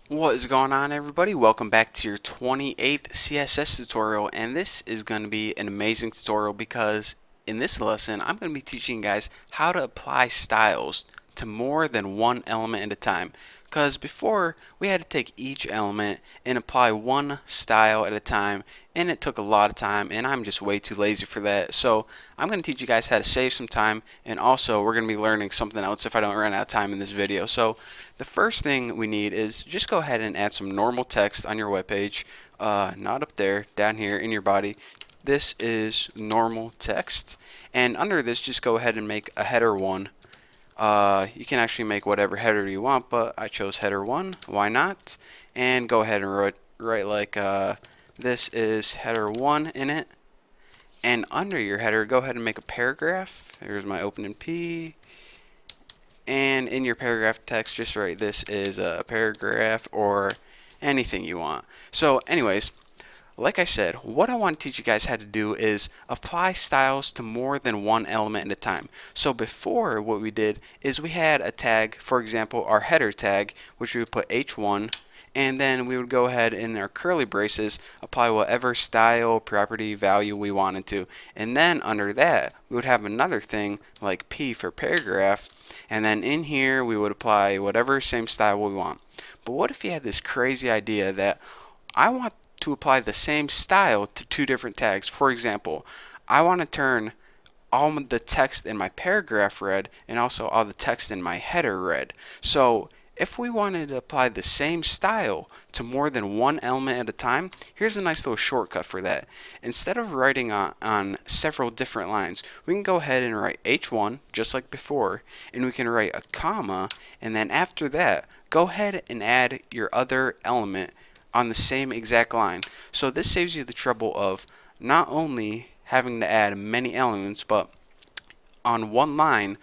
What is going on, everybody? Welcome back to your 28th CSS tutorial, and this is going to be an amazing tutorial because in this lesson I'm going to be teaching you guys how to apply styles to more than one element at a time. Because before we had to take each element and apply one style at a time, and it took a lot of time, and I'm just way too lazy for that. So I'm going to teach you guys how to save some time, and also we're going to be learning something else if I don't run out of time in this video. So the first thing we need is just go ahead and add some normal text on your web page, not up there, down here in your body. This is normal text, and under this just go ahead and make a header 1. You can actually make whatever header you want, but I chose header 1, why not? And go ahead and write like this is header 1 in it, and under your header go ahead and make a paragraph. Here's my opening P, and in your paragraph text just write this is a paragraph or anything you want. So anyways, like I said, what I want to teach you guys how to do is apply styles to more than one element at a time. So before, what we did is we had a tag, for example our header tag, which we would put h1, and then we would go ahead in our curly braces apply whatever style, property, value we wanted to, and then under that we would have another thing like p for paragraph, and then in here we would apply whatever same style we want. But what if you had this crazy idea that I want to apply the same style to two different tags? For example, I want to turn all the text in my paragraph red and also all the text in my header red. So if we wanted to apply the same style to more than one element at a time, here's a nice little shortcut for that. Instead of writing on several different lines, we can go ahead and write h1 just like before, and we can write a comma, and then after that go ahead and add your other element on the same exact line. So this saves you the trouble of not only having to add many elements, but on one line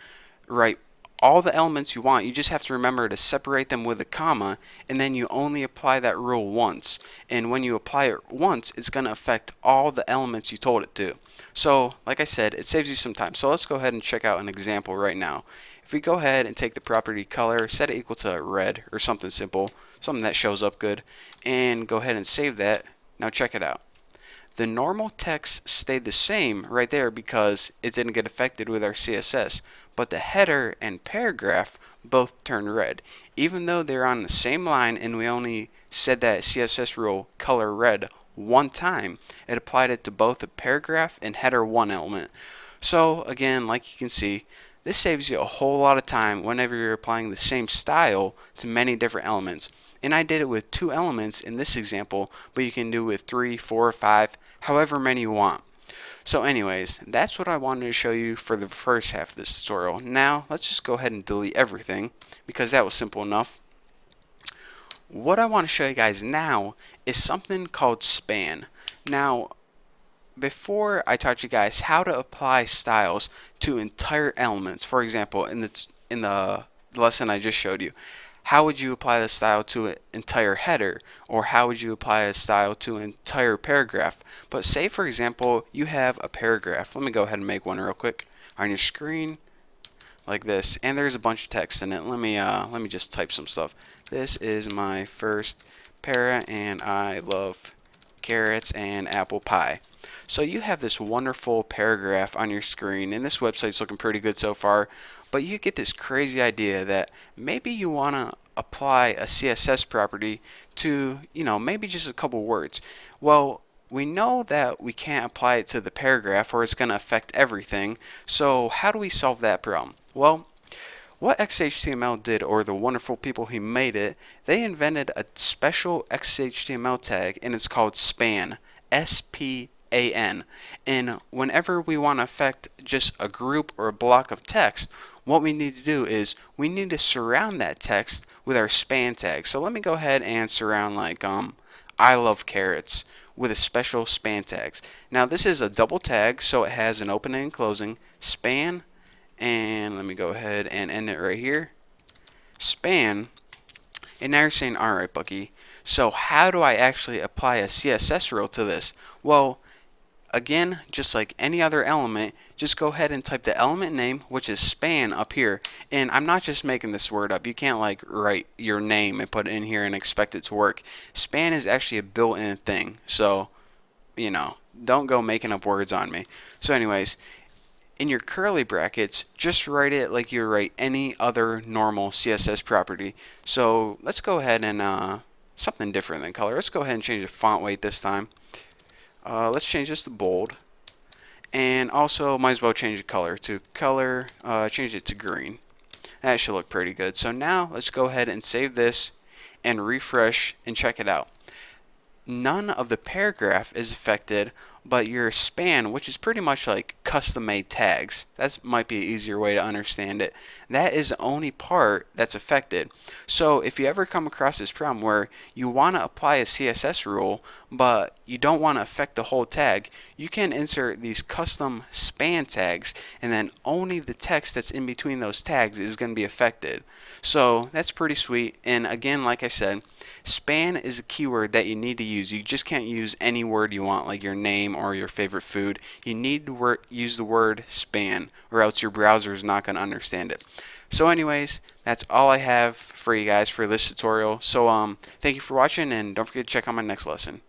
write all the elements you want. You just have to remember to separate them with a comma, and then you only apply that rule once. And when you apply it once, it's going to affect all the elements you told it to. So like I said, it saves you some time. So let's go ahead and check out an example right now. If we go ahead and take the property color, set it equal to red or something simple, something that shows up good, and go ahead and save that. Now check it out. The normal text stayed the same right there because it didn't get affected with our CSS, but the header and paragraph both turned red. Even though they're on the same line and we only said that CSS rule color red one time, it applied it to both the paragraph and header 1 element. So again, like you can see, this saves you a whole lot of time whenever you're applying the same style to many different elements. And I did it with 2 elements in this example, but you can do it with 3, 4, 5, however many you want. So anyways, that's what I wanted to show you for the first half of this tutorial. Now, let's just go ahead and delete everything because that was simple enough. What I want to show you guys now is something called span. Now, before I taught you guys how to apply styles to entire elements, for example, in the lesson I just showed you, how would you apply the style to an entire header, or how would you apply a style to an entire paragraph? But say for example you have a paragraph. Let me go ahead and make one real quick on your screen like this, and there's a bunch of text in it. Let me just type some stuff. This is my first para and I love carrots and apple pie. So you have this wonderful paragraph on your screen, and this website's looking pretty good so far, but you get this crazy idea that maybe you want to apply a CSS property to, maybe just a couple words. Well, we know that we can't apply it to the paragraph or it's going to affect everything, so how do we solve that problem? Well, what XHTML did, or the wonderful people who made it, they invented a special XHTML tag, and it's called span. S-P-A-N. And whenever we want to affect just a group or a block of text, what we need to do is we need to surround that text with our span tag. So let me go ahead and surround like I love carrots with a special span tags. Now this is a double tag, so it has an opening and closing. Span, and let me go ahead and end it right here. Span. And now you're saying, alright Bucky, so how do I actually apply a CSS rule to this? Well, again, just like any other element, just go ahead and type the element name, which is span, up here. And I'm not just making this word up. You can't like write your name and put it in here and expect it to work. Span is actually a built-in thing. So, don't go making up words on me. So anyways, in your curly brackets, just write it like you write any other normal CSS property. So let's go ahead and something different than color. Let's go ahead and change the font weight this time. Let's change this to bold. And also, might as well change the color to change it to green. That should look pretty good. So now let's go ahead and save this and refresh and check it out. None of the paragraph is affected, but your span, which is pretty much like custom made tags, that might be an easier way to understand it, that is the only part that's affected. So if you ever come across this problem where you want to apply a CSS rule but you don't want to affect the whole tag, you can insert these custom span tags, and then only the text that's in between those tags is going to be affected. So that's pretty sweet. And again, like I said, span is a keyword that you need to use. You just can't use any word you want, like your name or your favorite food. You need to use the word span, or else your browser is not going to understand it. So anyways, that's all I have for you guys for this tutorial. So thank you for watching, and don't forget to check out my next lesson.